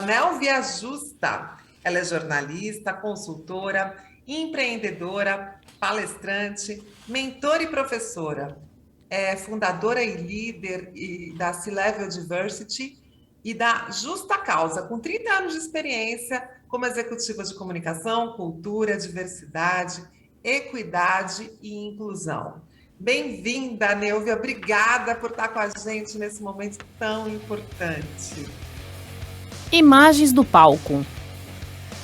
Nélvia Justa. Ela é jornalista, consultora, empreendedora, palestrante, mentora e professora. É fundadora e líder da C-Level Diversity e da Justa Causa, com 30 anos de experiência como executiva de comunicação, cultura, diversidade, equidade e inclusão. Bem-vinda, Nélvia. Obrigada por estar com a gente nesse momento tão importante. Imagens do palco.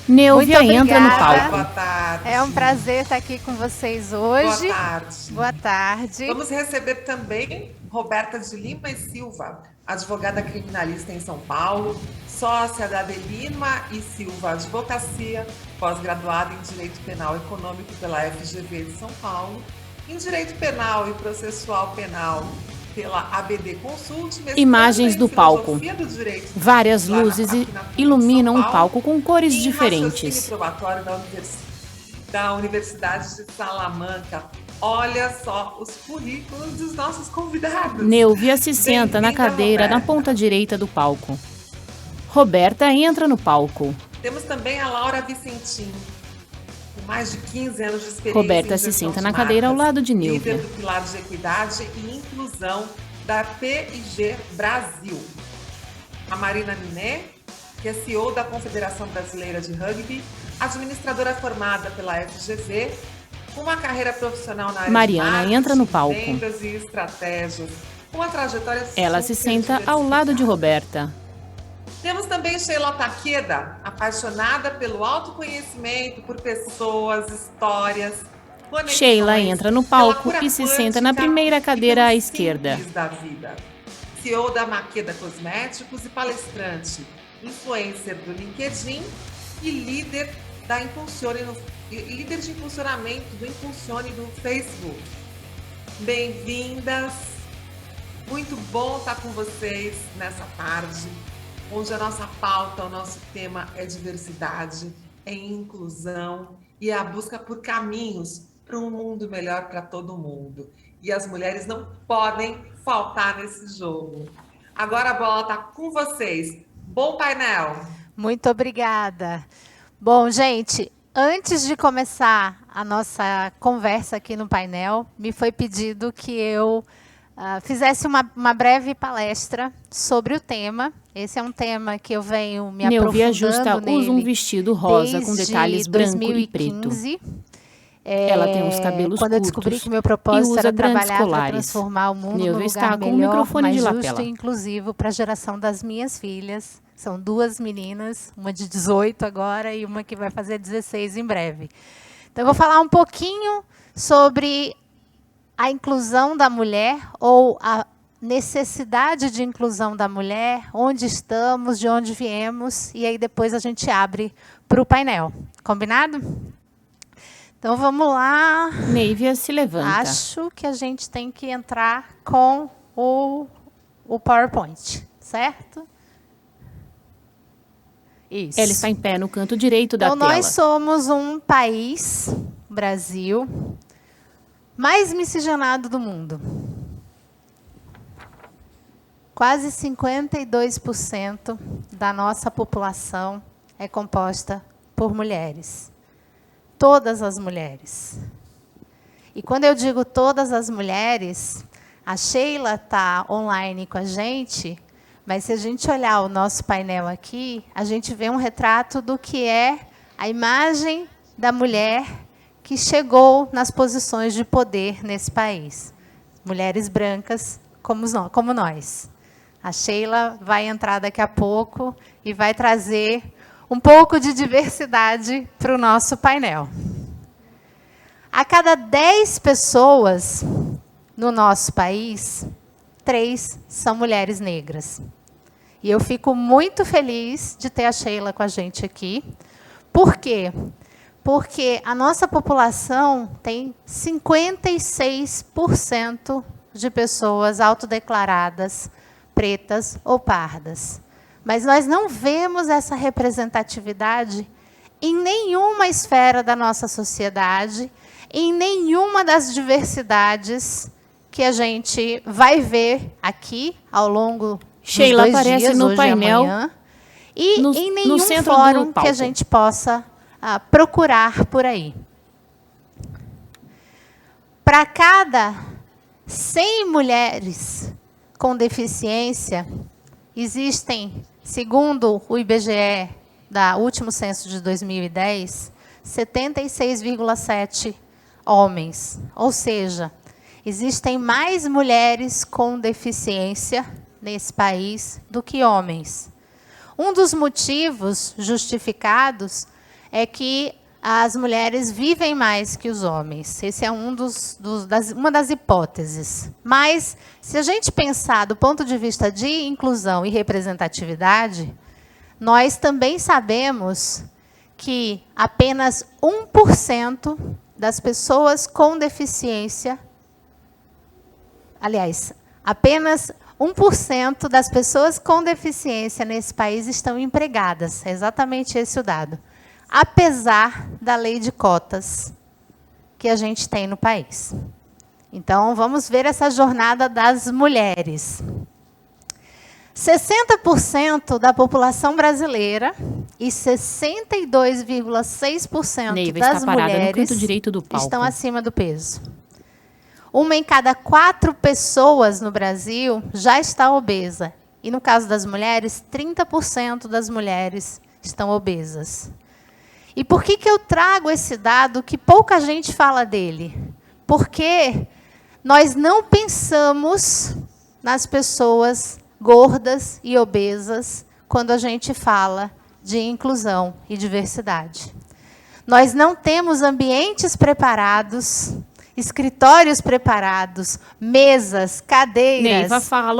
Nélvia entra no palco. Boa tarde. É um prazer estar aqui com vocês hoje. Boa tarde. Boa tarde. Vamos receber também Roberta de Lima e Silva, advogada criminalista em São Paulo, sócia da de Lima e Silva Advocacia, pós-graduada em Direito Penal Econômico pela FGV de São Paulo, em Direito Penal e Processual Penal pela ABD Consult. Imagens do palco. Do Várias luzes iluminam o palco com cores diferentes. Probatório da Universidade de Salamanca. Olha só os currículos dos nossos convidados. Nélvia se senta na cadeira Roberta. na ponta direita do palco. Roberta entra no palco. Temos também a Laura Vicentim, com mais de 15 anos de experiência. Roberta em se gestão senta de na cadeira ao marcas, lado de líder Nélvia. do pilar de equidade e inclusão da P&G Brasil. A Marina Miné, que é CEO da Confederação Brasileira de Rugby, administradora formada pela FGV, com uma carreira profissional na área Mariana de marketing, entra no palco. vendas e estratégias, com uma trajetória Ela se super senta ao lado de diversificada. Roberta. Temos também Sheila Takeda, apaixonada pelo autoconhecimento, por pessoas, histórias, conexões, Sheila entra no pela palco cura e se senta na quântica primeira e cadeira pelo à esquerda. simples da vida. CEO da Makeda Cosméticos e palestrante, influencer do LinkedIn e líder líder de impulsionamento do Impulsione do Facebook. Bem-vindas! Muito bom estar com vocês nessa tarde, onde a nossa pauta, o nosso tema é diversidade, é inclusão e é a busca por caminhos para um mundo melhor para todo mundo. E as mulheres não podem faltar nesse jogo. Agora a bola está com vocês. Bom painel! Muito obrigada. Bom, gente, antes de começar a nossa conversa aqui no painel, me foi pedido que eu fizesse uma breve palestra sobre o tema. Esse é um tema que eu venho me Nélvia aprofundando Justa nele usa um vestido rosa com desde detalhes branco e preto. 2015. Ela tem os cabelos quando eu curtos descobri que meu e propósito usa era grandes trabalhar para colares. transformar o mundo Nélvia num está lugar com um melhor, microfone mais de justo lapela. e inclusivo para a geração das minhas filhas. São 2 meninas, uma de 18 agora e uma que vai fazer 16 em breve. Então, eu vou falar um pouquinho sobre a inclusão da mulher ou a necessidade de inclusão da mulher, onde estamos, de onde viemos, e aí depois a gente abre para o painel. Combinado? Então, vamos lá. Nélvia se levanta. Acho que a gente tem que entrar com o PowerPoint, certo? Isso. Ela está em pé no canto direito da Então, tela. nós somos um país, Brasil, mais miscigenado do mundo. Quase 52% da nossa população é composta por mulheres. Todas as mulheres. E quando eu digo todas as mulheres, a Sheila está online com a gente, mas se a gente olhar o nosso painel aqui, a gente vê um retrato do que é a imagem da mulher que chegou nas posições de poder nesse país. Mulheres brancas como nós. A Sheila vai entrar daqui a pouco e vai trazer um pouco de diversidade para o nosso painel. A cada 10 pessoas no nosso país, 3 são mulheres negras. E eu fico muito feliz de ter a Sheila com a gente aqui. Por quê? Porque a nossa população tem 56% de pessoas autodeclaradas pretas ou pardas. Mas nós não vemos essa representatividade em nenhuma esfera da nossa sociedade, em nenhuma das diversidades que a gente vai ver aqui ao longo dos Sheila 2 aparece dias, no hoje painel e amanhã. e em nenhum fórum que a gente possa procurar por aí. Para cada 100 mulheres com deficiência, existem, segundo o IBGE, da último censo de 2010, 76,7 homens. Ou seja, existem mais mulheres com deficiência nesse país do que homens. Um dos motivos justificados é que as mulheres vivem mais que os homens. Esse é uma das hipóteses. Mas, se a gente pensar do ponto de vista de inclusão e representatividade, nós também sabemos que apenas 1% das pessoas com deficiência, aliás, apenas 1% das pessoas com deficiência nesse país estão empregadas. É exatamente esse o dado. Apesar da lei de cotas que a gente tem no país. Então, vamos ver essa jornada das mulheres. 60% da população brasileira e 62,6% das mulheres estão acima do peso. Uma em cada 4 pessoas no Brasil já está obesa. E, no caso das mulheres, 30% das mulheres estão obesas. E por que eu trago esse dado que pouca gente fala dele? Porque nós não pensamos nas pessoas gordas e obesas quando a gente fala de inclusão e diversidade. Nós não temos ambientes preparados, escritórios preparados, mesas, cadeiras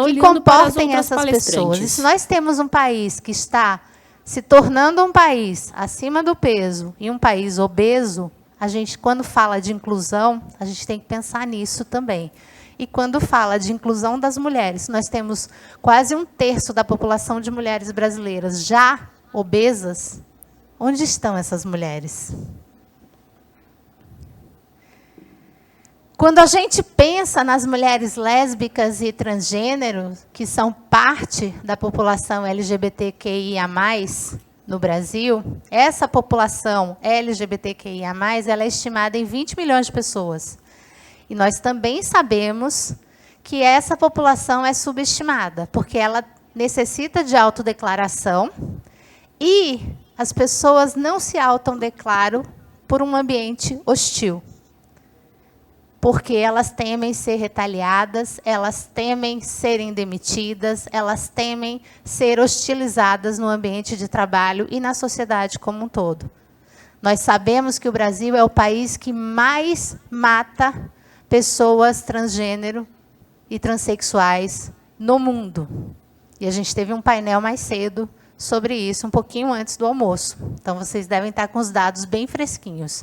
que comportem essas pessoas. E se nós temos um país que está se tornando um país acima do peso e um país obeso, a gente, quando fala de inclusão, a gente tem que pensar nisso também. E quando fala de inclusão das mulheres, nós temos quase 1/3 da população de mulheres brasileiras já obesas. Onde estão essas mulheres? Quando a gente pensa nas mulheres lésbicas e transgênero, que são parte da população LGBTQIA+, no Brasil, essa população LGBTQIA+, ela é estimada em 20 milhões de pessoas. E nós também sabemos que essa população é subestimada, porque ela necessita de autodeclaração e as pessoas não se autodeclaram por um ambiente hostil. Porque elas temem ser retaliadas, elas temem serem demitidas, elas temem ser hostilizadas no ambiente de trabalho e na sociedade como um todo. Nós sabemos que o Brasil é o país que mais mata pessoas transgênero e transexuais no mundo. E a gente teve um painel mais cedo sobre isso, um pouquinho antes do almoço. Então, vocês devem estar com os dados bem fresquinhos.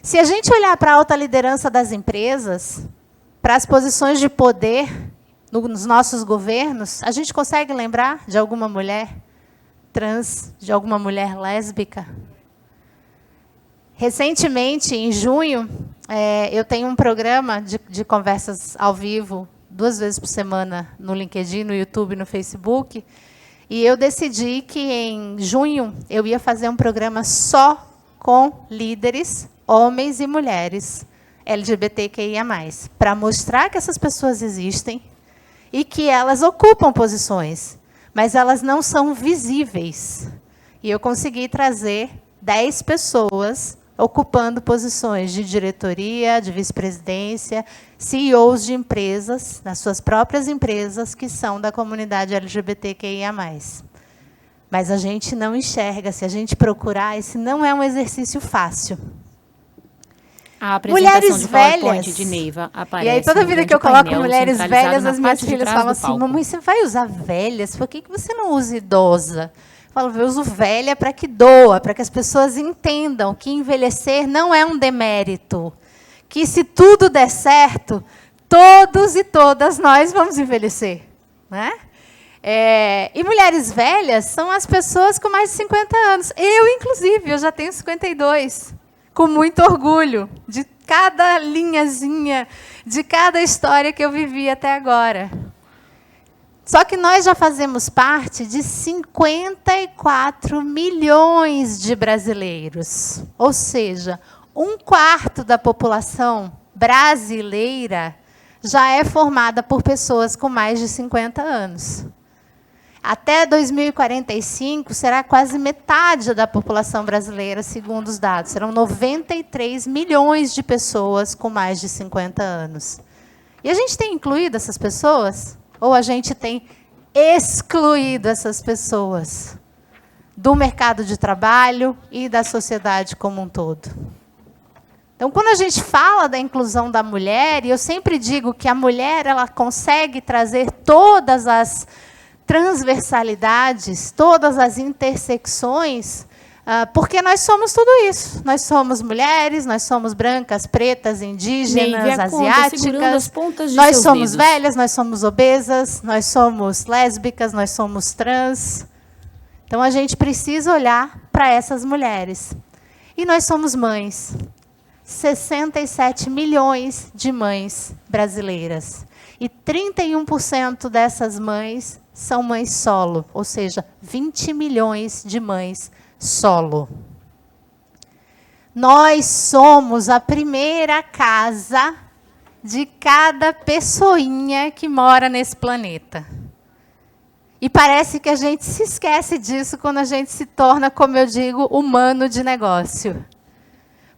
Se a gente olhar para a alta liderança das empresas, para as posições de poder nos nossos governos, a gente consegue lembrar de alguma mulher trans, de alguma mulher lésbica? Recentemente, em junho, eu tenho um programa de conversas ao vivo, 2 vezes por semana, no LinkedIn, no YouTube, no Facebook, e eu decidi que, em junho, eu ia fazer um programa só com líderes, homens e mulheres LGBTQIA+, para mostrar que essas pessoas existem e que elas ocupam posições, mas elas não são visíveis. E eu consegui trazer 10 pessoas ocupando posições de diretoria, de vice-presidência, CEOs de empresas, nas suas próprias empresas, que são da comunidade LGBTQIA+. Mas a gente não enxerga, se a gente procurar, esse não é um exercício fácil. A apresentação de PowerPoint de Neiva aparece. E aí, toda vida que eu coloco mulheres velhas, as minhas filhas falam assim, mamãe, você vai usar velhas? Por que você não usa idosa? Eu falo, eu uso velha para que doa, para que as pessoas entendam que envelhecer não é um demérito. Que se tudo der certo, todos e todas nós vamos envelhecer. Né? E mulheres velhas são as pessoas com mais de 50 anos. Eu, inclusive, eu já tenho 52. Com muito orgulho de cada linhazinha, de cada história que eu vivi até agora. Só que nós já fazemos parte de 54 milhões de brasileiros. Ou seja, 1/4 da população brasileira já é formada por pessoas com mais de 50 anos. Até 2045, será quase metade da população brasileira, segundo os dados. Serão 93 milhões de pessoas com mais de 50 anos. E a gente tem incluído essas pessoas? Ou a gente tem excluído essas pessoas do mercado de trabalho e da sociedade como um todo? Então, quando a gente fala da inclusão da mulher, e eu sempre digo que a mulher ela consegue trazer todas as transversalidades, todas as intersecções, porque nós somos tudo isso. Nós somos mulheres, nós somos brancas, pretas, indígenas, asiáticas, nós somos velhas, nós somos obesas, nós somos lésbicas, nós somos trans. Então, a gente precisa olhar para essas mulheres. E nós somos mães. 67 milhões de mães brasileiras. E 31% dessas mães são mães solo, ou seja, 20 milhões de mães solo. Nós somos a primeira casa de cada pessoinha que mora nesse planeta. E parece que a gente se esquece disso quando a gente se torna, como eu digo, humano de negócio.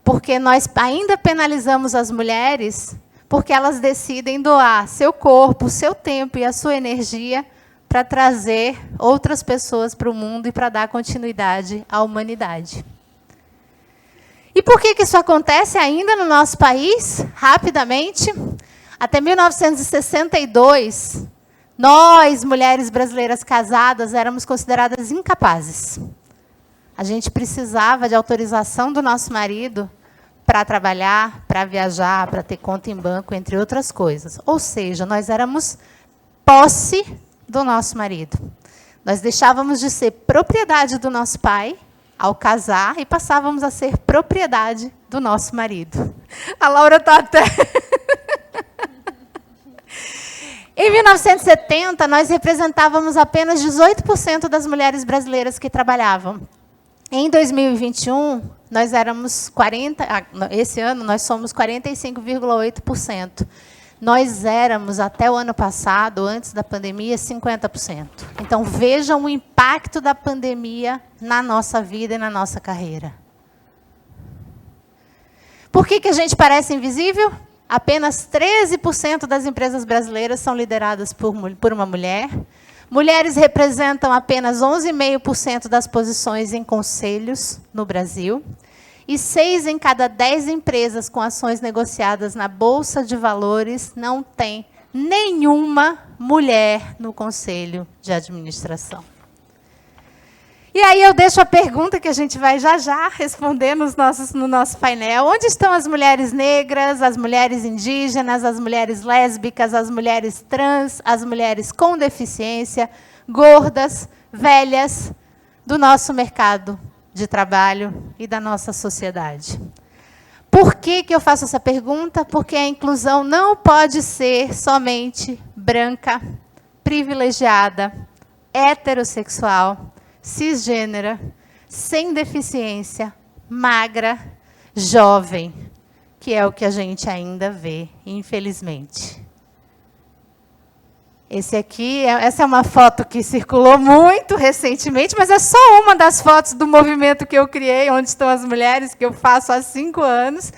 Porque nós ainda penalizamos as mulheres porque elas decidem doar seu corpo, seu tempo e a sua energia para trazer outras pessoas para o mundo e para dar continuidade à humanidade. E por que isso acontece ainda no nosso país? Rapidamente, até 1962, nós, mulheres brasileiras casadas, éramos consideradas incapazes. A gente precisava de autorização do nosso marido para trabalhar, para viajar, para ter conta em banco, entre outras coisas. Ou seja, nós éramos posse do nosso marido. Nós deixávamos de ser propriedade do nosso pai ao casar e passávamos a ser propriedade do nosso marido. A Laura está até... Em 1970, nós representávamos apenas 18% das mulheres brasileiras que trabalhavam. Em 2021, nós éramos 40%, esse ano nós somos 45,8%. Nós éramos, até o ano passado, antes da pandemia, 50%. Então, vejam o impacto da pandemia na nossa vida e na nossa carreira. Por que a gente parece invisível? Apenas 13% das empresas brasileiras são lideradas por uma mulher. Mulheres representam apenas 11,5% das posições em conselhos no Brasil. E 6 em cada 10 empresas com ações negociadas na Bolsa de Valores não tem nenhuma mulher no conselho de administração. E aí eu deixo a pergunta que a gente vai já responder no nosso painel. Onde estão as mulheres negras, as mulheres indígenas, as mulheres lésbicas, as mulheres trans, as mulheres com deficiência, gordas, velhas, do nosso mercado de trabalho e da nossa sociedade? Por que eu faço essa pergunta? Porque a inclusão não pode ser somente branca, privilegiada, heterossexual, cisgênera, sem deficiência, magra, jovem, que é o que a gente ainda vê, infelizmente. Essa é uma foto que circulou muito recentemente, mas é só uma das fotos do movimento que eu criei, Onde Estão as Mulheres, que eu faço há 5 anos.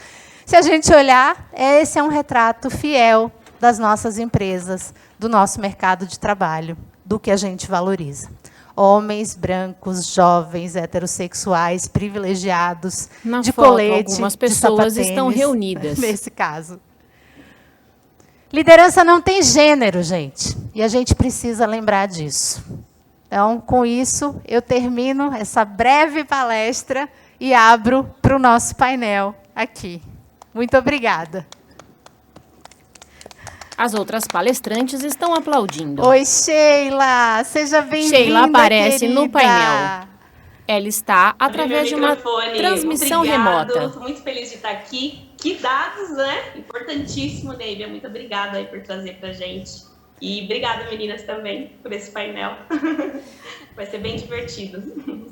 Se a gente olhar, esse é um retrato fiel das nossas empresas, do nosso mercado de trabalho, do que a gente valoriza. Homens brancos, jovens, heterossexuais, privilegiados, de foto, colete, algumas de pessoas sapatênis, estão reunidas. Nesse caso. Liderança não tem gênero, gente. E a gente precisa lembrar disso. Então, com isso, eu termino essa breve palestra e abro para o nosso painel aqui. Muito obrigada. As outras palestrantes estão aplaudindo. Oi, Sheila. Seja bem-vinda, Sheila aparece querida. no painel. Ela está através de uma transmissão remota. Estou muito feliz de estar aqui. Que dados, né? Importantíssimo, Neívia. Muito obrigada aí por trazer para a gente E obrigada, meninas, também, por esse painel. Vai ser bem divertido.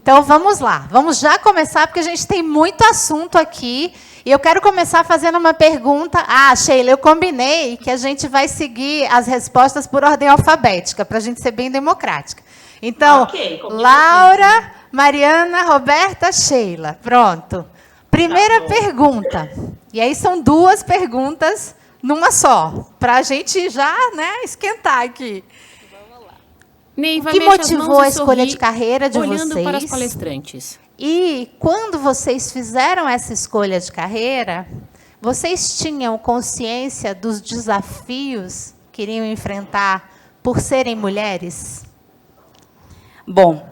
Então, vamos lá. Vamos já começar, porque a gente tem muito assunto aqui. E eu quero começar fazendo uma pergunta. Ah, Sheila, eu combinei que a gente vai seguir as respostas por ordem alfabética, para a gente ser bem democrática. Então, okay, Laura, Mariana, Roberta, Sheila. Pronto. Primeira pergunta. E aí são 2 perguntas numa só, para a gente já, né, esquentar aqui. Neiva, o que motivou a escolha de carreira de olhando vocês? Para as palestrantes. E quando vocês fizeram essa escolha de carreira, vocês tinham consciência dos desafios que iriam enfrentar por serem mulheres? Bom,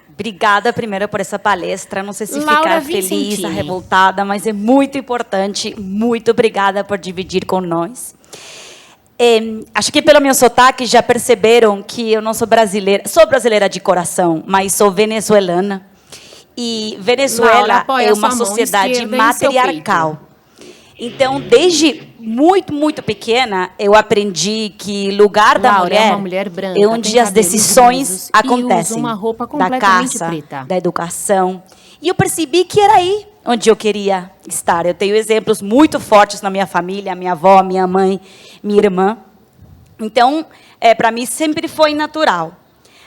obrigada primeiro por essa palestra. Não sei se ficar feliz, revoltada, mas é muito importante. Muito obrigada por dividir com nós. Acho que pelo meu sotaque já perceberam que eu não sou brasileira. Sou brasileira de coração, mas sou venezuelana. E Venezuela é uma sociedade matriarcal. Então, desde muito pequena, eu aprendi que lugar da mulher branca, é onde as decisões acontecem. Da casa, da educação. E eu percebi que era aí onde eu queria estar. Eu tenho exemplos muito fortes na minha família, minha avó, minha mãe, minha irmã. Então, para mim, sempre foi natural.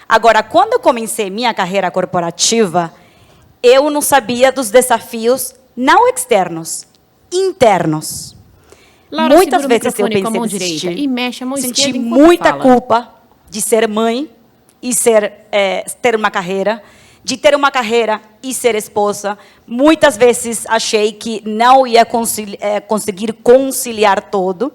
Agora, quando eu comecei minha carreira corporativa, eu não sabia dos desafios não externos, internos. Laura, muitas vezes eu pensei mão direita e mexe a mão esquerda. Senti muita culpa de ser mãe e ter uma carreira, de ter uma carreira e ser esposa. Muitas vezes achei que não ia conseguir conciliar tudo.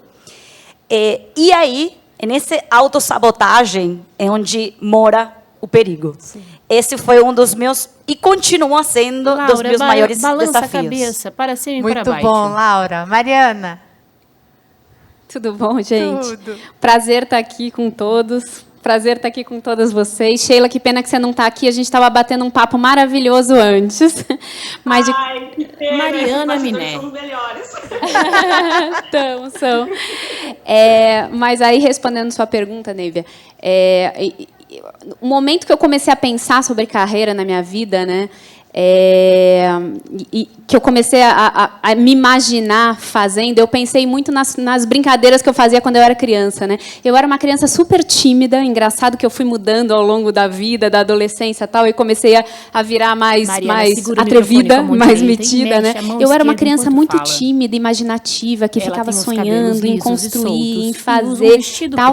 E aí, nessa autossabotagem, é onde mora o perigo. Sim. Esse foi um dos meus, e continua sendo, Laura, dos meus maiores desafios. Balança a cabeça, para cima e para baixo. Muito bom, Laura. Mariana? Tudo bom, gente? Tudo. Prazer estar aqui com todos. Prazer estar aqui com todas vocês. Sheila, que pena que você não está aqui. A gente estava batendo um papo maravilhoso antes. Mas Ai, que pena. Mariana Miné. São os melhores. São. Mas aí, respondendo sua pergunta, Neivia, o momento que eu comecei a pensar sobre carreira na minha vida, né, e que eu comecei a me imaginar fazendo, eu pensei muito nas brincadeiras que eu fazia quando eu era criança, né? Eu era uma criança super tímida, engraçado que eu fui mudando ao longo da vida, da adolescência e tal, e comecei a virar mais atrevida, mais metida, né? Eu era uma criança muito tímida, imaginativa, que ficava sonhando em construir, em fazer, tal.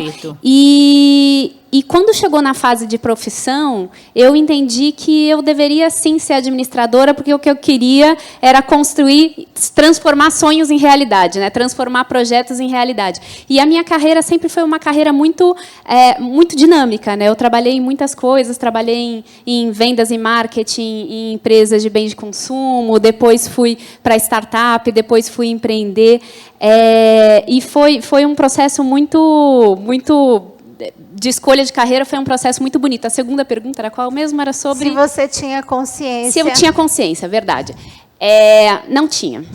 E quando chegou na fase de profissão, eu entendi que eu deveria, sim, ser administradora, porque o que eu queria era construir, transformar sonhos em realidade, né? Transformar projetos em realidade. E a minha carreira sempre foi uma carreira muito dinâmica, né? Eu trabalhei em muitas coisas, trabalhei em vendas e marketing, em empresas de bens de consumo, depois fui para startup, depois fui empreender. E foi um processo muito de escolha de carreira, foi um processo muito bonito. A segunda pergunta era qual mesmo? Era sobre... Se você tinha consciência. Se eu tinha consciência, verdade. Não tinha.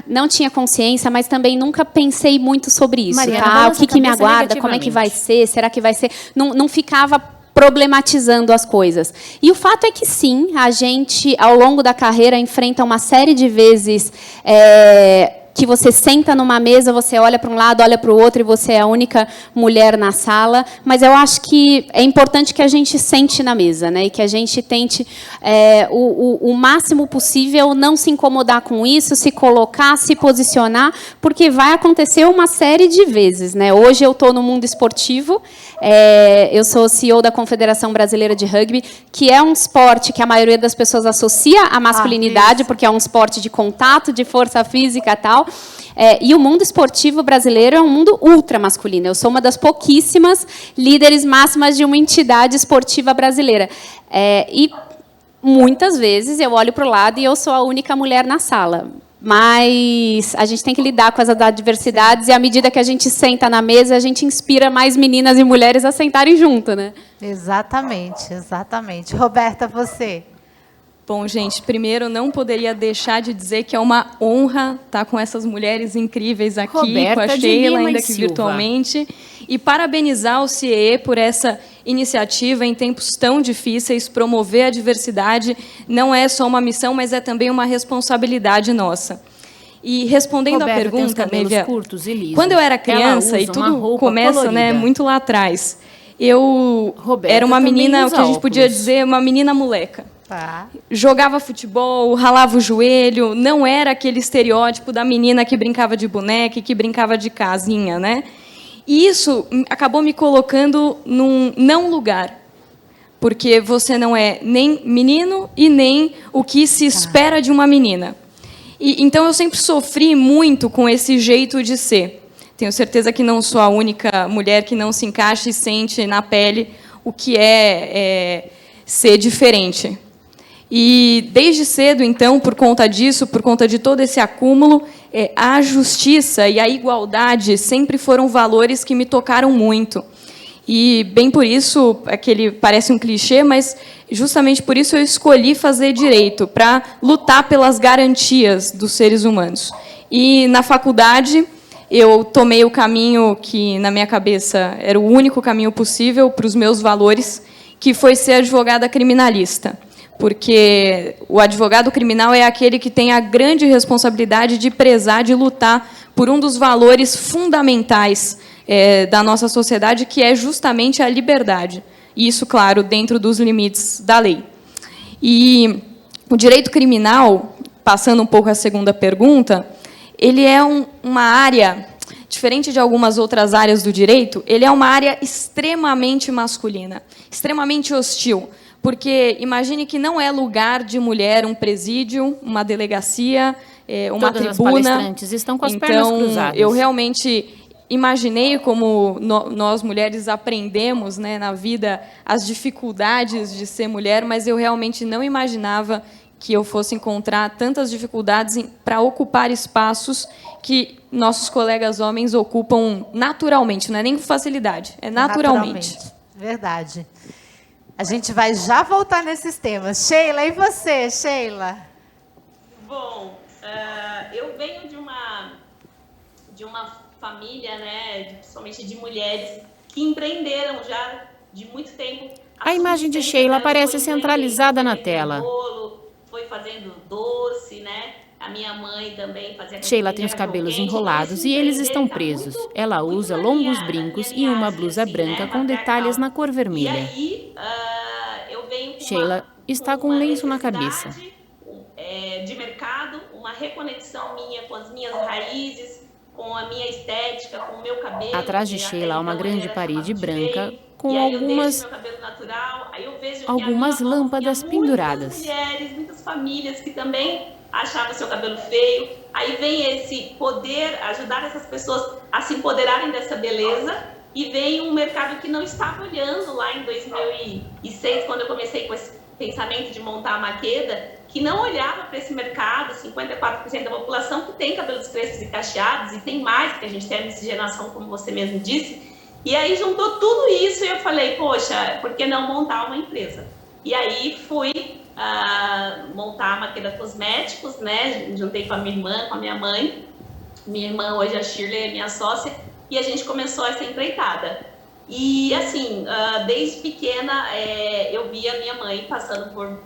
Não tinha consciência, mas também nunca pensei muito sobre isso. Mariana, o que me aguarda? Como é que vai ser? Será que vai ser? Não ficava problematizando as coisas. E o fato é que, sim, a gente, ao longo da carreira, enfrenta uma série de vezes... que você senta numa mesa, você olha para um lado, olha para o outro e você é a única mulher na sala. Mas eu acho que é importante que a gente sente na mesa, né? E que a gente tente o máximo possível não se incomodar com isso, se colocar, se posicionar, porque vai acontecer uma série de vezes, né? Hoje eu estou no mundo esportivo, eu sou CEO da Confederação Brasileira de Rugby, que é um esporte que a maioria das pessoas associa à masculinidade, porque é um esporte de contato, de força física e tal. E o mundo esportivo brasileiro é um mundo ultra masculino. Eu sou uma das pouquíssimas líderes máximas de uma entidade esportiva brasileira. E muitas vezes eu olho para o lado e eu sou a única mulher na sala. Mas a gente tem que lidar com as adversidades e, à medida que a gente senta na mesa, a gente inspira mais meninas e mulheres a sentarem junto, né? Exatamente, exatamente. Roberta, você? Bom, gente, primeiro não poderia deixar de dizer que é uma honra estar com essas mulheres incríveis aqui, Roberta com a de Sheila, Lima ainda e que Silva. virtualmente, e parabenizar o CIEE por essa iniciativa em tempos tão difíceis. Promover a diversidade não é só uma missão, mas é também uma responsabilidade nossa. E respondendo Roberta à pergunta, tem os cabelos Nívia, curtos e lisos. quando eu era Ela criança, e usa uma tudo roupa começa, né, colorida. muito lá atrás, eu Roberta era uma também menina, o usa que a gente podia óculos. dizer, uma menina moleca. Tá. Jogava futebol, ralava o joelho, não era aquele estereótipo da menina que brincava de boneca e que brincava de casinha, né? E isso acabou me colocando num não lugar, porque você não é nem menino e nem o que se espera de uma menina. E, então, eu sempre sofri muito com esse jeito de ser. Tenho certeza que não sou a única mulher que não se encaixa e sente na pele o que é ser diferente. E, desde cedo, então, por conta disso, por conta de todo esse acúmulo, a justiça e a igualdade sempre foram valores que me tocaram muito. E, bem por isso, parece um clichê, mas justamente por isso eu escolhi fazer direito, para lutar pelas garantias dos seres humanos. E, na faculdade, eu tomei o caminho que, na minha cabeça, era o único caminho possível para os meus valores, que foi ser advogada criminalista. Porque o advogado criminal é aquele que tem a grande responsabilidade de prezar, de lutar por um dos valores fundamentais da nossa sociedade, que é justamente a liberdade. E isso, claro, dentro dos limites da lei. E o direito criminal, passando um pouco à segunda pergunta, ele é uma área, diferente de algumas outras áreas do direito, ele é uma área extremamente masculina, extremamente hostil. Porque imagine que não é lugar de mulher um presídio, uma delegacia, uma Todas tribuna. as palestrantes estão com as pernas cruzadas. Eu realmente imaginei como nós mulheres aprendemos, né, na vida as dificuldades de ser mulher, mas eu realmente não imaginava que eu fosse encontrar tantas dificuldades para ocupar espaços que nossos colegas homens ocupam naturalmente, não é nem com facilidade, é naturalmente. Verdade. A gente vai já voltar nesses temas. Sheila, e você, Sheila? Bom, eu venho de uma família, né, principalmente de mulheres, que empreenderam já de muito tempo. A imagem de Sheila aparece centralizada na tela. Bolo, foi fazendo doce, né? A minha mãe também fazia. Sheila tem os cabelos enrolados e eles estão presos. Ela usa longos brincos e uma blusa branca com detalhes na cor vermelha. E aí, eu venho com Sheila está com um lenço na cabeça. De mercado, uma reconexão minha com as minhas raízes, com a minha estética, com o meu cabelo. Atrás de Sheila há uma grande parede branca com algumas lâmpadas penduradas. Muitas mulheres, muitas famílias que também achavam seu cabelo feio. Aí vem esse poder ajudar essas pessoas a se empoderarem dessa beleza. E vem um mercado que não estava olhando lá em 2006, quando eu comecei com esse pensamento de montar a Makeda, que não olhava para esse mercado, 54% da população que tem cabelos crespos e cacheados, e tem mais, porque a gente tem a miscigenação, como você mesmo disse. E aí juntou tudo isso e eu falei, poxa, por que não montar uma empresa? E aí fui montar a Makeda Cosméticos, né? Juntei com a minha irmã, com a minha mãe. Minha irmã hoje, a Shirley, é minha sócia, e a gente começou essa empreitada. E, assim, desde pequena, eu via minha mãe passando por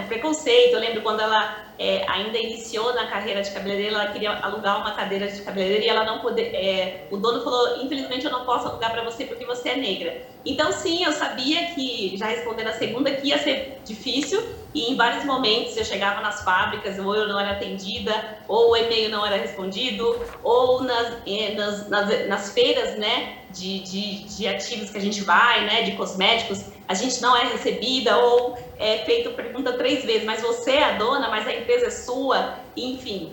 preconceito. Eu lembro quando ela ainda iniciou na carreira de cabeleireira, ela queria alugar uma cadeira de cabeleireira e ela não podia. O dono falou, infelizmente, eu não posso alugar para você porque você é negra. Então, sim, eu sabia que, já respondendo a segunda, que ia ser difícil. E em vários momentos eu chegava nas fábricas, ou eu não era atendida, ou o e-mail não era respondido, ou nas feiras, né, de ativos que a gente vai, né, de cosméticos, a gente não é recebida, ou é feito pergunta 3 vezes, mas você é a dona, mas a empresa é sua, enfim.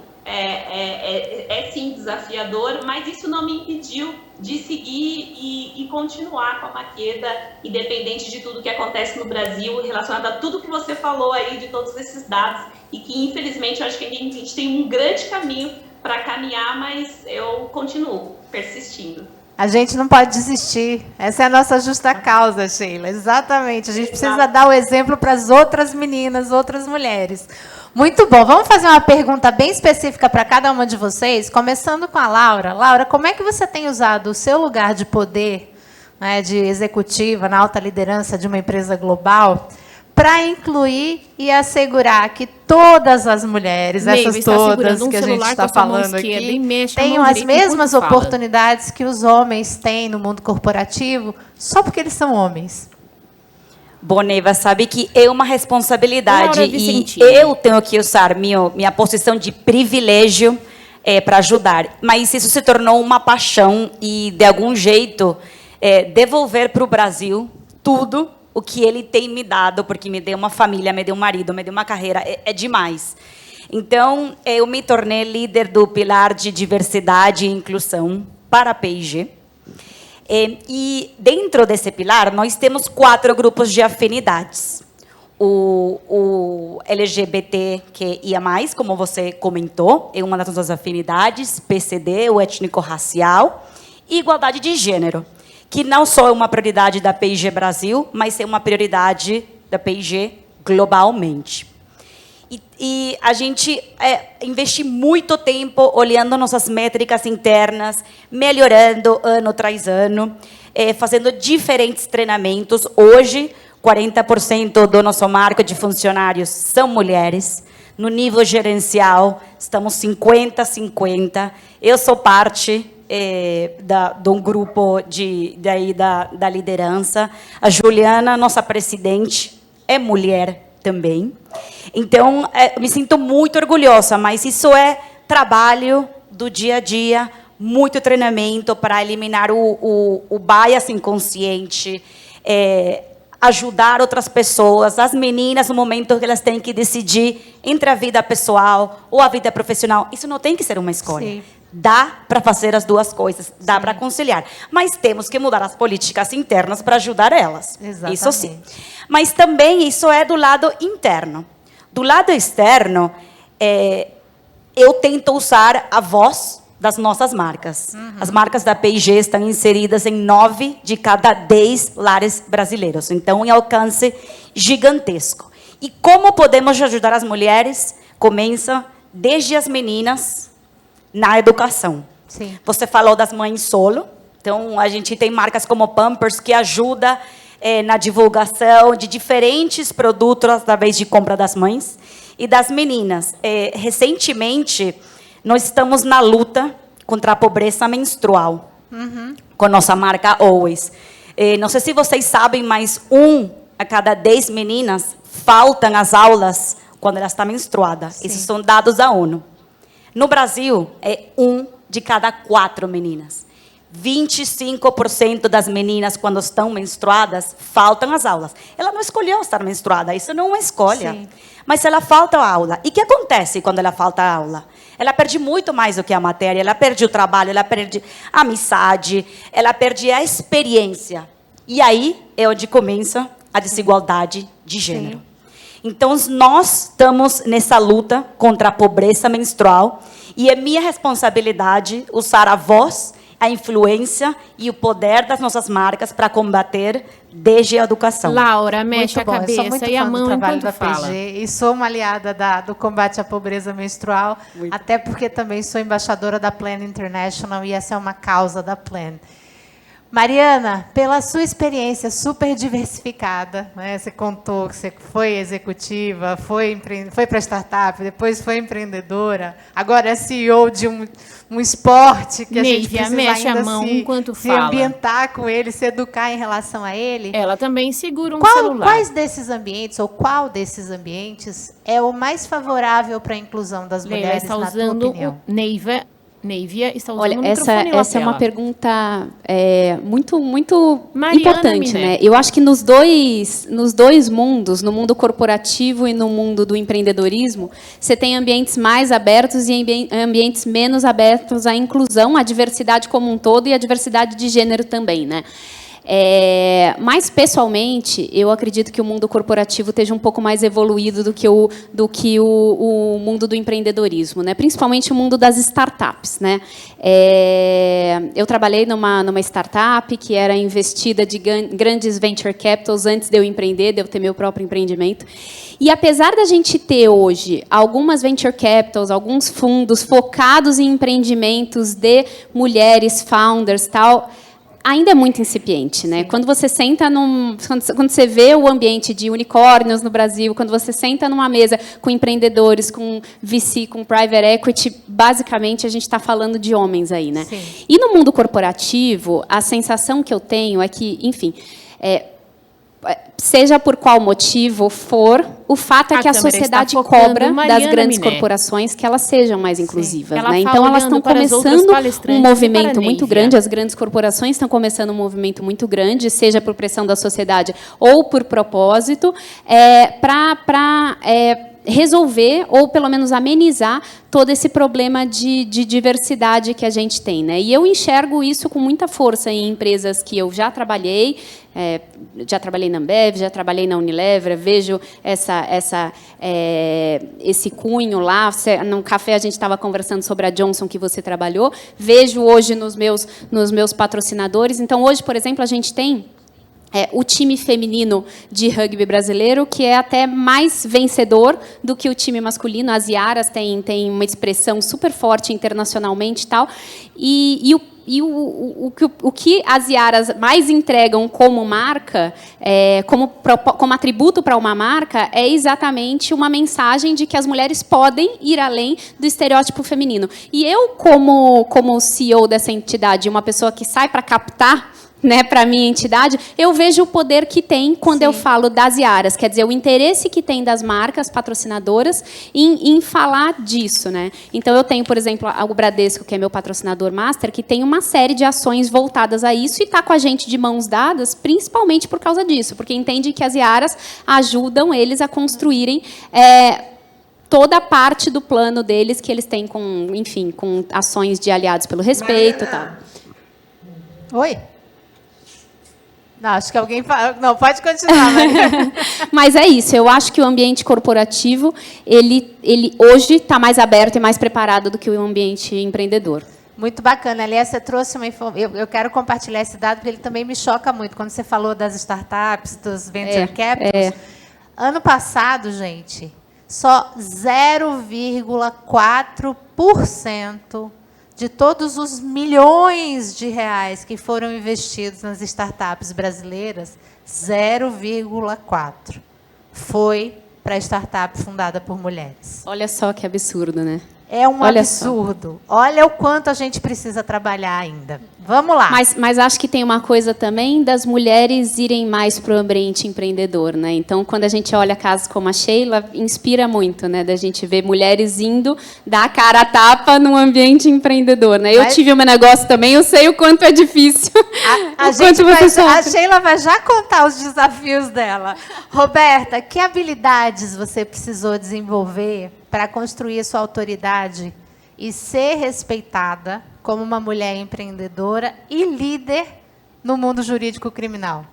Sim desafiador, mas isso não me impediu de seguir e continuar com a Makeda, independente de tudo que acontece no Brasil, relacionado a tudo que você falou aí, de todos esses dados, e que infelizmente eu acho que a gente tem um grande caminho para caminhar, mas eu continuo persistindo. A gente não pode desistir. Essa é a nossa justa causa, Sheila. Exatamente. A gente precisa dar o exemplo para as outras meninas, outras mulheres. Muito bom. Vamos fazer uma pergunta bem específica para cada uma de vocês, começando com a Laura. Laura, como é que você tem usado o seu lugar de poder, né, de executiva, na alta liderança de uma empresa global, para incluir e assegurar que todas as mulheres, essas todas que a gente está falando aqui, tenham as mesmas oportunidades que os homens têm no mundo corporativo, só porque eles são homens? Bom, Neiva, sabe que é uma responsabilidade e eu tenho que usar minha posição de privilégio para ajudar. Mas isso se tornou uma paixão e, de algum jeito, devolver para o Brasil tudo o que ele tem me dado, porque me deu uma família, me deu um marido, me deu uma carreira, é demais. Então, eu me tornei líder do pilar de diversidade e inclusão para a P&G. E dentro desse pilar, nós temos 4 grupos de afinidades. O LGBTQIA+, como você comentou, é uma das nossas afinidades, PCD, o étnico-racial, e igualdade de gênero, que não só é uma prioridade da P&G Brasil, mas é uma prioridade da P&G globalmente. E a gente investe muito tempo olhando nossas métricas internas, melhorando ano tras ano, fazendo diferentes treinamentos. Hoje, 40% do nosso marco de funcionários são mulheres. No nível gerencial, estamos 50-50. Eu sou parte de um grupo da liderança. A Juliana, nossa presidente, é mulher também. Então, me sinto muito orgulhosa, mas isso é trabalho do dia a dia, muito treinamento para eliminar o bias inconsciente, ajudar outras pessoas, as meninas, no momento que elas têm que decidir entre a vida pessoal ou a vida profissional. Isso não tem que ser uma escolha. Sim. Dá para fazer as duas coisas, dá para conciliar. Mas temos que mudar as políticas internas para ajudar elas. Exatamente. Isso sim. Mas também isso é do lado interno. Do lado externo, eu tento usar a voz das nossas marcas. Uhum. As marcas da P&G estão inseridas em 9 de cada 10 lares brasileiros. Então, em alcance gigantesco. E como podemos ajudar as mulheres? Começa desde as meninas na educação. Sim. Você falou das mães solo. Então, a gente tem marcas como Pampers que ajuda na divulgação de diferentes produtos através de compra das mães e das meninas. Recentemente, nós estamos na luta contra a pobreza menstrual, com nossa marca Always. Não sei se vocês sabem, mas 1 a cada 10 meninas faltam às aulas quando elas estão menstruadas. Sim. Esses são dados da ONU. No Brasil, é 1 de cada 4 meninas. 25% das meninas, quando estão menstruadas, faltam às aulas. Ela não escolheu estar menstruada, isso não é uma escolha. Sim. Mas ela falta à aula. E o que acontece quando ela falta à aula? Ela perde muito mais do que a matéria, ela perde o trabalho, ela perde a amizade, ela perde a experiência. E aí é onde começa a desigualdade de gênero. Sim. Então, nós estamos nessa luta contra a pobreza menstrual e é minha responsabilidade usar a voz, a influência e o poder das nossas marcas para combater desde a educação. Laura, mexe a cabeça e a mão enquanto fala. E sou uma aliada do combate à pobreza menstrual, até porque também sou embaixadora da Plan International e essa é uma causa da Plan. Mariana, pela sua experiência super diversificada, né? Você contou que você foi executiva, foi para startup, depois foi empreendedora, agora é CEO de um esporte que a gente precisa mexe ainda a mão enquanto se ambientar com ele, se educar em relação a ele. Ela também segura celular. Quais desses ambientes, ou qual desses ambientes é o mais favorável para a inclusão das mulheres, na tua opinião? Neivia está usando o microfone. Essa é uma pergunta muito importante, né? Eu acho que nos dois mundos, no mundo corporativo e no mundo do empreendedorismo, você tem ambientes mais abertos e ambientes menos abertos à inclusão, à diversidade como um todo e à diversidade de gênero também, né? Mas, pessoalmente, eu acredito que o mundo corporativo esteja um pouco mais evoluído do que o mundo do empreendedorismo, né? Principalmente o mundo das startups, né? Eu trabalhei numa startup que era investida de grandes venture capitals antes de eu empreender, de eu ter meu próprio empreendimento. E, apesar da gente ter hoje algumas venture capitals, alguns fundos focados em empreendimentos de mulheres, founders, tal, ainda é muito incipiente, né? Quando você senta quando você vê o ambiente de unicórnios no Brasil, quando você senta numa mesa com empreendedores, com VC, com private equity, basicamente a gente está falando de homens aí, né? Sim. E no mundo corporativo, a sensação que eu tenho é que, enfim, seja por qual motivo for, o fato é que a sociedade cobra das grandes corporações que elas sejam mais inclusivas, né? Então, elas estão começando um movimento muito grande, as grandes corporações estão começando um movimento muito grande, seja por pressão da sociedade ou por propósito, para resolver, ou pelo menos amenizar, todo esse problema de diversidade que a gente tem, né? E eu enxergo isso com muita força em empresas que eu já trabalhei na Ambev, já trabalhei na Unilever, vejo esse cunho lá. No café a gente estava conversando sobre a Johnson, que você trabalhou, vejo hoje nos meus patrocinadores. Então, hoje, por exemplo, a gente tem o time feminino de rugby brasileiro, que é até mais vencedor do que o time masculino. As Iaras têm uma expressão super forte internacionalmente e tal. O que as Iaras mais entregam como marca, como atributo para uma marca, é exatamente uma mensagem de que as mulheres podem ir além do estereótipo feminino. E eu, como CEO dessa entidade, uma pessoa que sai para captar, né, para a minha entidade, eu vejo o poder que tem quando eu falo das Iaras, quer dizer, o interesse que tem das marcas patrocinadoras em falar disso, né? Então, eu tenho, por exemplo, o Bradesco, que é meu patrocinador master, que tem uma série de ações voltadas a isso e está com a gente de mãos dadas, principalmente por causa disso, porque entende que as Iaras ajudam eles a construírem toda a parte do plano deles que eles têm com ações de aliados pelo respeito, tal. Oi? Não, acho que alguém fala. Não, pode continuar. Mas é isso. Eu acho que o ambiente corporativo, ele hoje está mais aberto e mais preparado do que o ambiente empreendedor. Muito bacana. Aliás, você trouxe uma informação. Eu quero compartilhar esse dado, porque ele também me choca muito. Quando você falou das startups, dos venture capitals. Ano passado, gente, só 0,4% de todos os milhões de reais que foram investidos nas startups brasileiras, 0,4% foi para startup fundada por mulheres. Olha só que absurdo, né? É um absurdo. Olha o quanto a gente precisa trabalhar ainda. Vamos lá. Mas acho que tem uma coisa também das mulheres irem mais para o ambiente empreendedor, né? Então, quando a gente olha casos como a Sheila, inspira muito, né? Da gente ver mulheres indo dar a cara a tapa no ambiente empreendedor, né? Eu tive um negócio também, eu sei o quanto é difícil. A Sheila vai já contar os desafios dela. Roberta, que habilidades você precisou desenvolver para construir a sua autoridade e ser respeitada como uma mulher empreendedora e líder no mundo jurídico criminal?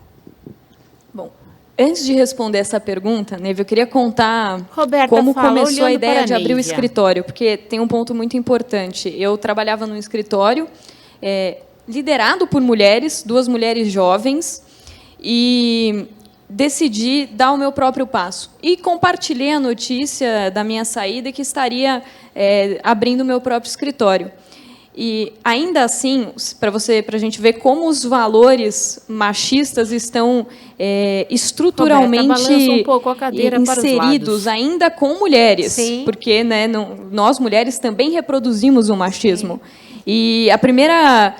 Bom, antes de responder essa pergunta, Neve, eu queria contar como começou a ideia de abrir o escritório, porque tem um ponto muito importante. Eu trabalhava num escritório liderado por mulheres, 2 mulheres jovens, e decidi dar o meu próprio passo. E compartilhei a notícia da minha saída que estaria abrindo o meu próprio escritório. E, ainda assim, para a gente ver como os valores machistas estão estruturalmente um pouco a cadeira inseridos ainda com mulheres. Sim. Porque, né, nós, mulheres, também reproduzimos o machismo. Sim. E a primeira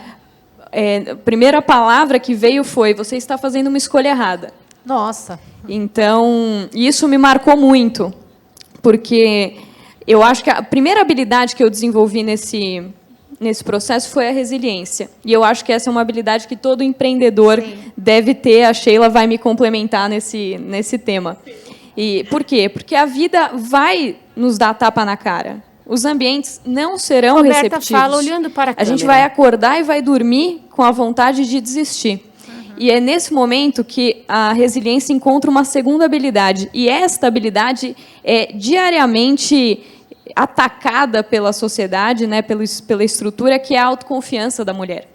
palavra que veio foi: você está fazendo uma escolha errada. Nossa. Então, isso me marcou muito, porque eu acho que a primeira habilidade que eu desenvolvi nesse processo foi a resiliência. E eu acho que essa é uma habilidade que todo empreendedor deve ter. A Sheila vai me complementar nesse tema. E por quê? Porque a vida vai nos dar tapa na cara. Os ambientes não serão receptivos. Fala olhando para a câmera. A gente vai acordar e vai dormir com a vontade de desistir. E é nesse momento que a resiliência encontra uma segunda habilidade. E esta habilidade é diariamente atacada pela sociedade, né, pela estrutura, que é a autoconfiança da mulher.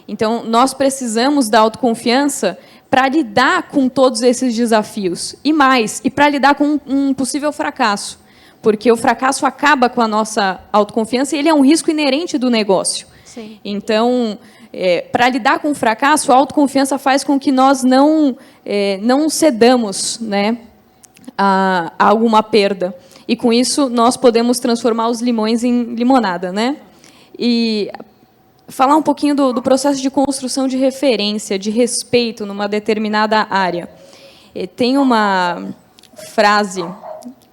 Então, nós precisamos da autoconfiança para lidar com todos esses desafios. E mais, e para lidar com um possível fracasso. Porque o fracasso acaba com a nossa autoconfiança e ele é um risco inerente do negócio. Sim. Então, para lidar com o fracasso, a autoconfiança faz com que nós não cedamos, né, a alguma perda. E, com isso, nós podemos transformar os limões em limonada. Né? E falar um pouquinho do processo de construção de referência, de respeito numa determinada área. Tem uma frase,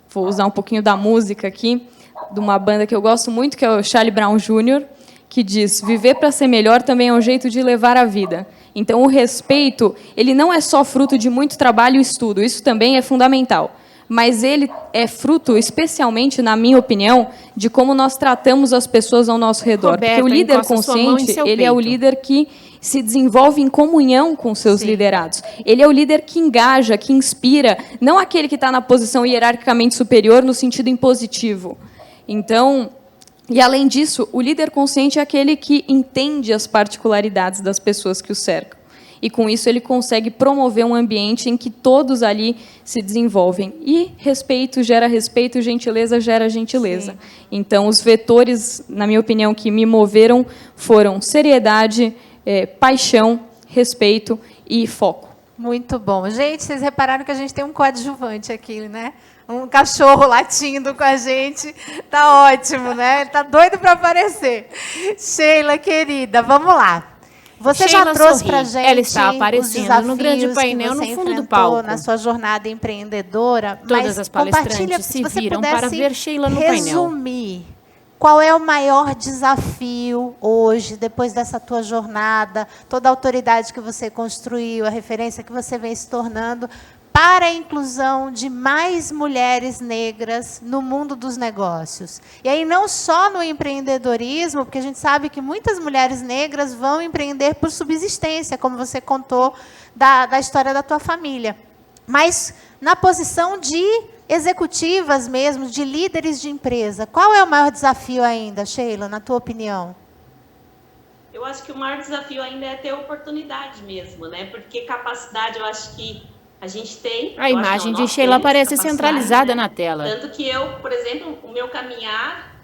vou usar um pouquinho da música aqui, de uma banda que eu gosto muito, que é o Charlie Brown Jr., que diz: viver para ser melhor também é um jeito de levar a vida. Então, o respeito, ele não é só fruto de muito trabalho e estudo, isso também é fundamental. Mas ele é fruto, especialmente, na minha opinião, de como nós tratamos as pessoas ao nosso redor. Roberta, porque o líder consciente, ele é o líder que se desenvolve em comunhão com seus liderados. Ele é o líder que engaja, que inspira, não aquele que está na posição hierarquicamente superior no sentido impositivo. Então, e além disso, o líder consciente é aquele que entende as particularidades das pessoas que o cercam. E, com isso, ele consegue promover um ambiente em que todos ali se desenvolvem. E respeito, gentileza gera gentileza. Sim. Então, os vetores, na minha opinião, que me moveram foram seriedade, paixão, respeito e foco. Muito bom. Gente, vocês repararam que a gente tem um coadjuvante aqui, né? Um cachorro latindo com a gente. Tá ótimo, né? Tá doido para aparecer. Sheila, querida, vamos lá. Você Sheila já trouxe para a gente ela está aparecendo no grande painel no fundo do palco na sua jornada empreendedora. Todas as palestrantes se viram para ver Sheila no painel. Resumir, qual é o maior desafio hoje, depois dessa tua jornada, toda a autoridade que você construiu, a referência que você vem se tornando, para a inclusão de mais mulheres negras no mundo dos negócios. E aí não só no empreendedorismo, porque a gente sabe que muitas mulheres negras vão empreender por subsistência, como você contou da história da tua família. Mas na posição de executivas mesmo, de líderes de empresa. Qual é o maior desafio ainda, Sheila, na tua opinião? Eu acho que o maior desafio ainda é ter oportunidade mesmo, né? Porque capacidade, eu acho que a gente tem. A imagem de Sheila aparece centralizada, né, na tela. Tanto que eu, por exemplo, o meu caminhar,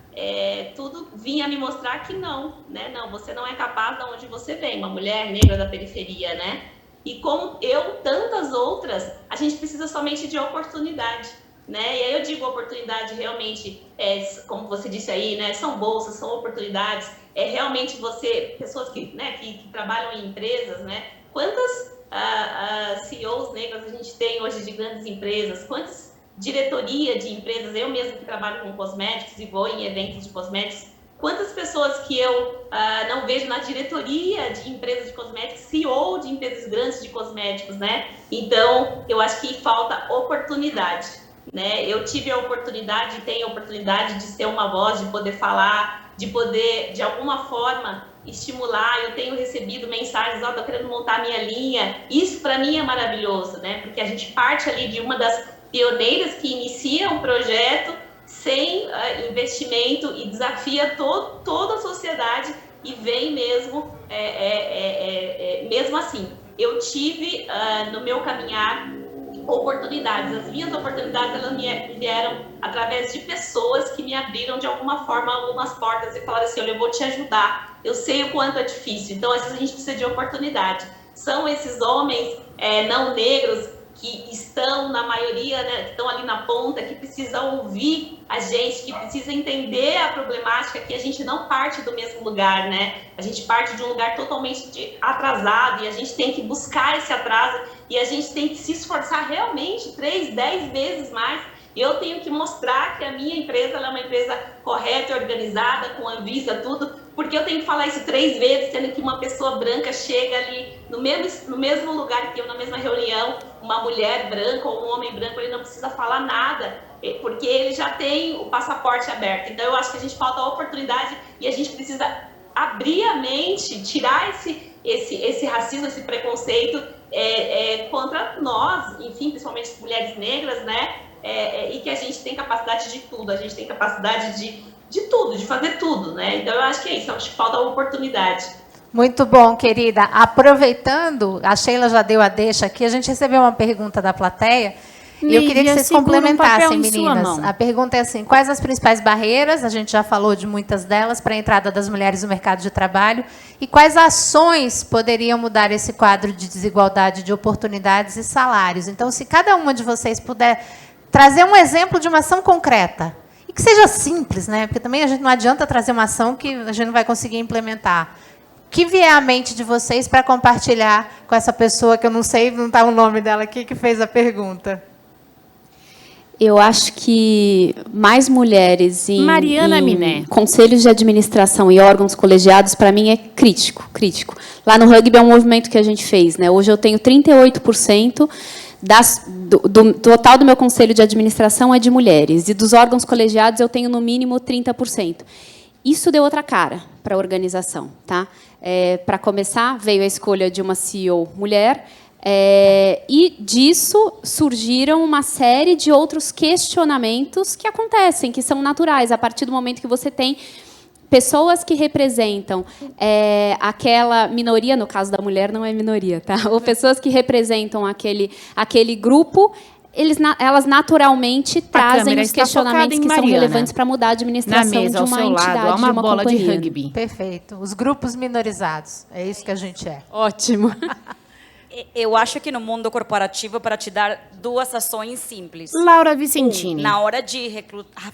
tudo vinha me mostrar que não, né? Não, você não é capaz de onde você vem, uma mulher negra da periferia, né? E como eu, tantas outras, a gente precisa somente de oportunidade, né? E aí eu digo oportunidade realmente, como você disse aí, né? São bolsas, são oportunidades, realmente pessoas que trabalham em empresas, né? Quantas CEOs negras a gente tem hoje de grandes empresas, quantas diretoria de empresas, eu mesmo que trabalho com cosméticos e vou em eventos de cosméticos, quantas pessoas que eu não vejo na diretoria de empresas de cosméticos, CEO de empresas grandes de cosméticos, né? Então, eu acho que falta oportunidade, né? Eu tive a oportunidade, tenho a oportunidade de ser uma voz, de poder falar, de poder, de alguma forma, estimular. Eu tenho recebido mensagens, tô querendo montar minha linha. Isso para mim é maravilhoso, né? Porque a gente parte ali de uma das pioneiras que inicia um projeto sem investimento e desafia toda a sociedade e vem mesmo, mesmo assim. Eu tive no meu caminhar oportunidades. As minhas oportunidades, elas me vieram através de pessoas que me abriram de alguma forma algumas portas e falaram assim: olha, eu vou te ajudar, eu sei o quanto é difícil. Então, às vezes a gente precisa de oportunidade. São esses homens não negros que estão, na maioria, né, que estão ali na ponta, que precisam ouvir a gente, que precisam entender a problemática, que a gente não parte do mesmo lugar, né? A gente parte de um lugar totalmente atrasado e a gente tem que buscar esse atraso e a gente tem que se esforçar realmente 3, 10 vezes mais. Eu tenho que mostrar que a minha empresa ela é uma empresa correta, organizada, com Anvisa, tudo, porque eu tenho que falar isso 3 vezes, sendo que uma pessoa branca chega ali no mesmo lugar que eu, na mesma reunião, uma mulher branca ou um homem branco, ele não precisa falar nada, porque ele já tem o passaporte aberto. Então, eu acho que a gente falta a oportunidade e a gente precisa abrir a mente, tirar esse racismo, esse preconceito contra nós, enfim, principalmente mulheres negras, né? E que a gente tem capacidade de tudo, a gente tem capacidade de tudo, de fazer tudo, né? Então eu acho que é isso, acho que falta oportunidade. Muito bom, querida. Aproveitando, a Sheila já deu a deixa aqui, a gente recebeu uma pergunta da plateia. E eu queria que vocês complementassem, meninas. A pergunta é assim: quais as principais barreiras, a gente já falou de muitas delas, para a entrada das mulheres no mercado de trabalho, e quais ações poderiam mudar esse quadro de desigualdade de oportunidades e salários? Então, se cada uma de vocês puder trazer um exemplo de uma ação concreta, e que seja simples, né? Porque também a gente não adianta trazer uma ação que a gente não vai conseguir implementar. Que vier à mente de vocês para compartilhar com essa pessoa, que eu não sei, não está o nome dela aqui, que fez a pergunta. Eu acho que mais mulheres em conselhos de administração e órgãos colegiados, para mim, é crítico. Lá no rugby é um movimento que a gente fez, né? Hoje eu tenho 38% do total do meu conselho de administração é de mulheres, e dos órgãos colegiados eu tenho, no mínimo, 30%. Isso deu outra cara para a organização. Tá? Para começar, veio a escolha de uma CEO mulher, e disso surgiram uma série de outros questionamentos que acontecem, que são naturais, a partir do momento que você tem pessoas que representam aquela minoria, no caso da mulher não é minoria, tá? Ou pessoas que representam aquele grupo, elas naturalmente trazem os questionamentos que são relevantes para mudar a administração de uma entidade, de uma bola companhia. De rugby. Perfeito. Os grupos minorizados. É isso que a gente é. Ótimo. Eu acho que no mundo corporativo, para te dar duas ações simples. Laura Vicentini. Na hora de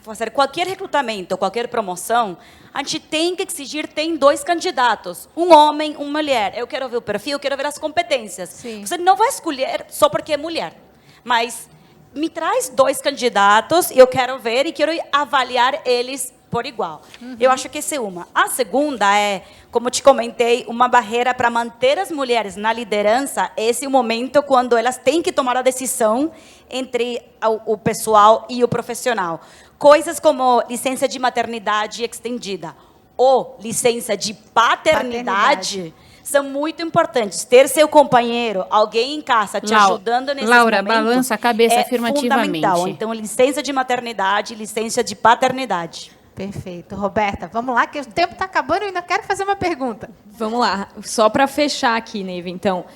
fazer qualquer recrutamento, qualquer promoção, a gente tem que exigir, tem 2 candidatos, um homem, uma mulher. Eu quero ver o perfil, eu quero ver as competências. Sim. Você não vai escolher só porque é mulher, mas me traz 2 candidatos e eu quero ver e quero avaliar eles por igual. Eu acho que essa é uma. A segunda é, como te comentei, uma barreira para manter as mulheres na liderança. Esse é o momento quando elas têm que tomar a decisão entre o pessoal e o profissional. Coisas como licença de maternidade estendida ou licença de paternidade. São muito importantes. Ter seu companheiro, alguém em casa te ajudando nesse momento. Laura, balança a cabeça afirmativamente. Fundamental. Então, licença de maternidade, licença de paternidade. Perfeito. Roberta, vamos lá, que o tempo está acabando e eu ainda quero fazer uma pergunta. Vamos lá. Só para fechar aqui, Neiva, então,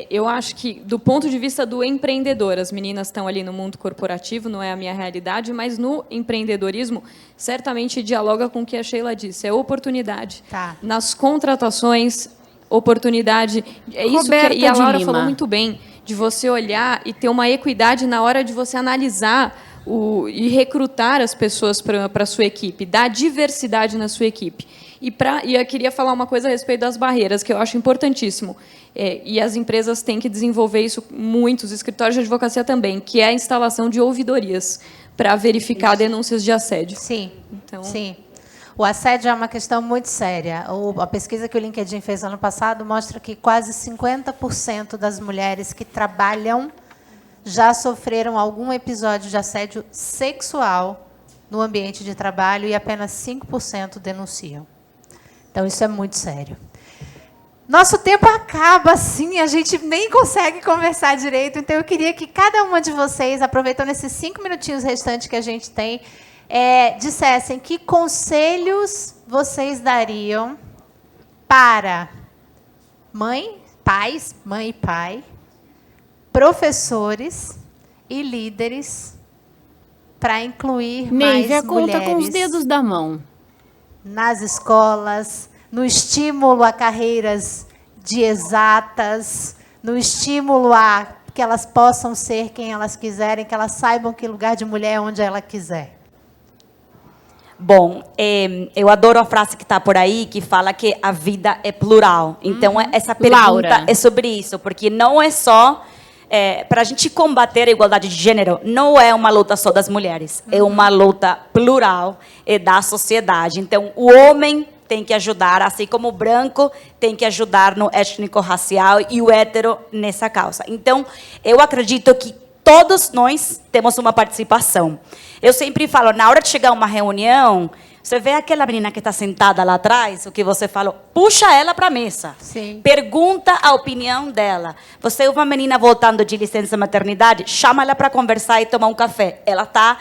eu acho que, do ponto de vista do empreendedor, as meninas estão ali no mundo corporativo, não é a minha realidade, mas no empreendedorismo, certamente dialoga com o que a Sheila disse, é oportunidade. Tá. Nas contratações, oportunidade. É isso Roberta que a Laura Lima falou muito bem, de você olhar e ter uma equidade na hora de você analisar e recrutar as pessoas para a sua equipe, dar diversidade na sua equipe. E eu queria falar uma coisa a respeito das barreiras, que eu acho importantíssimo. E as empresas têm que desenvolver isso muito, os escritórios de advocacia também, que é a instalação de ouvidorias para verificar denúncias de assédio. Sim, então, sim. O assédio é uma questão muito séria. A pesquisa que o LinkedIn fez ano passado mostra que quase 50% das mulheres que trabalham já sofreram algum episódio de assédio sexual no ambiente de trabalho e apenas 5% denunciam. Então, isso é muito sério. Nosso tempo acaba assim, a gente nem consegue conversar direito, então eu queria que cada uma de vocês, aproveitando esses 5 minutinhos restantes que a gente tem, dissessem que conselhos vocês dariam para mãe e pai, professores e líderes para incluir mais mulheres. Conta com os dedos da mão. Nas escolas, no estímulo a carreiras de exatas, no estímulo a que elas possam ser quem elas quiserem, que elas saibam que lugar de mulher é onde ela quiser. Bom, eu adoro a frase que está por aí, que fala que a vida é plural. Então, essa pergunta Laura. é sobre isso, porque não é só... para a gente combater a igualdade de gênero, não é uma luta só das mulheres, é uma luta plural da sociedade. Então, o homem tem que ajudar, assim como o branco tem que ajudar no étnico-racial e o hétero nessa causa. Então, eu acredito que todos nós temos uma participação. Eu sempre falo, na hora de chegar a uma reunião, Você vê aquela menina que está sentada lá atrás, o que você falou, puxa ela para a mesa. Sim. Pergunta a opinião dela. Você é uma menina voltando de licença maternidade, chama ela para conversar e tomar um café. Ela tá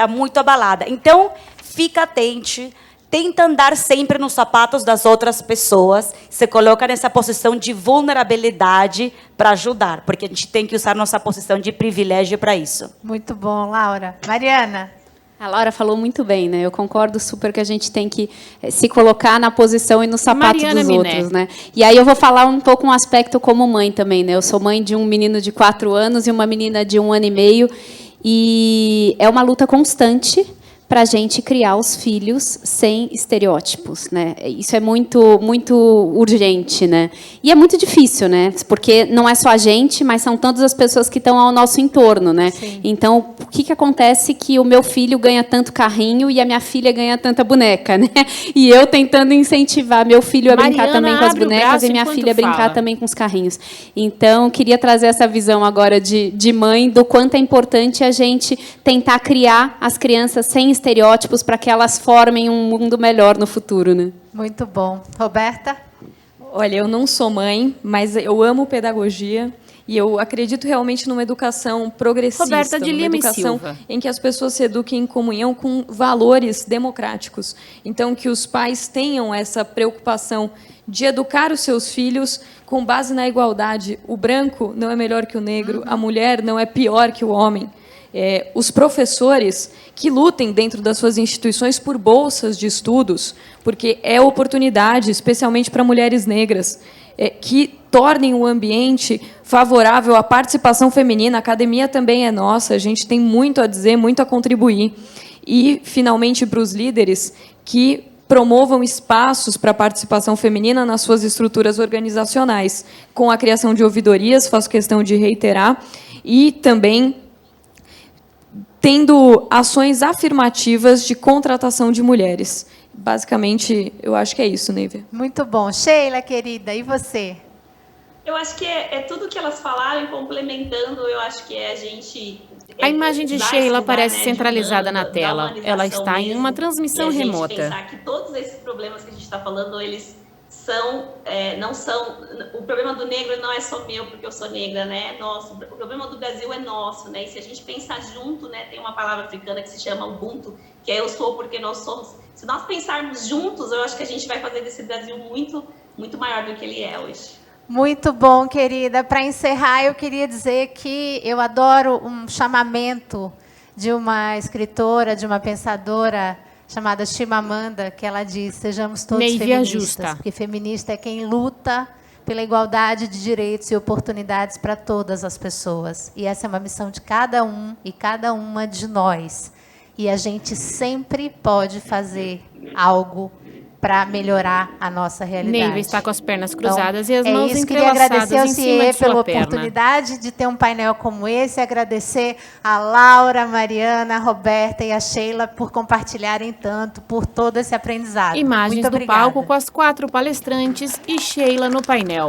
muito abalada. Então, fica atente. Tenta andar sempre nos sapatos das outras pessoas. Se coloca nessa posição de vulnerabilidade para ajudar. Porque a gente tem que usar nossa posição de privilégio para isso. Muito bom, Laura. Mariana. A Laura falou muito bem, né? Eu concordo super que a gente tem que se colocar na posição e no sapato Mariana dos Miné. outros, né? E aí eu vou falar um pouco um aspecto como mãe também, né? Eu sou mãe de um menino de 4 anos e uma menina de 1 ano e meio. E é uma luta constante para a gente criar os filhos sem estereótipos, né? Isso é muito, muito urgente, né? E é muito difícil, né? Porque não é só a gente, mas são todas as pessoas que estão ao nosso entorno, né? Sim. Então, o que acontece que o meu filho ganha tanto carrinho e a minha filha ganha tanta boneca, né? E eu tentando incentivar meu filho a brincar Mariana, também com as abre o bonecas braço e minha enquanto filha a brincar fala. também com os carrinhos. Então, queria trazer essa visão agora de mãe do quanto é importante a gente tentar criar as crianças sem estereótipos para que elas formem um mundo melhor no futuro, né? Muito bom. Roberta? Olha, eu não sou mãe, mas eu amo pedagogia e eu acredito realmente numa educação progressista, Roberta de numa Lima e educação Silva. em que as pessoas se eduquem em comunhão com valores democráticos. Então, que os pais tenham essa preocupação de educar os seus filhos com base na igualdade. O branco não é melhor que o negro, a mulher não é pior que o homem. Os professores que lutem dentro das suas instituições por bolsas de estudos, porque é oportunidade, especialmente para mulheres negras, que tornem o ambiente favorável à participação feminina. A academia também é nossa, a gente tem muito a dizer, muito a contribuir. E, finalmente, para os líderes que promovam espaços para a participação feminina nas suas estruturas organizacionais, com a criação de ouvidorias, faço questão de reiterar, e também tendo ações afirmativas de contratação de mulheres. Basicamente, eu acho que é isso, Nívia. Muito bom. Sheila, querida, e você? Eu acho que é tudo que elas falaram, complementando, eu acho que é a gente... A imagem de dar esse Sheila lugar, aparece né, centralizada na da tela. humanização Ela está em mesmo, uma transmissão e a gente remota. pensar que todos esses problemas que a gente está falando, eles não são... O problema do negro não é só meu, porque eu sou negra, né? É nosso. O problema do Brasil é nosso, né? E se a gente pensar junto, né? Tem uma palavra africana que se chama Ubuntu, que é eu sou porque nós somos. Se nós pensarmos juntos, eu acho que a gente vai fazer desse Brasil muito, muito maior do que ele é hoje. Muito bom, querida. Para encerrar, eu queria dizer que eu adoro um chamamento de uma escritora, de uma pensadora chamada Chimamanda, que ela diz: sejamos todos Neivia feministas, Justa. porque feminista é quem luta pela igualdade de direitos e oportunidades para todas as pessoas. E essa é uma missão de cada um e cada uma de nós. E a gente sempre pode fazer algo para melhorar a nossa realidade. Neiva está com as pernas cruzadas e as é mãos isso, queria agradecer ao entrelaçadas em cima CIE de sua pela perna. oportunidade de ter um painel como esse, agradecer a Laura, a Mariana, a Roberta e a Sheila por compartilharem tanto, por todo esse aprendizado. Imagens Muito do obrigada. palco com as 4 palestrantes e Sheila no painel.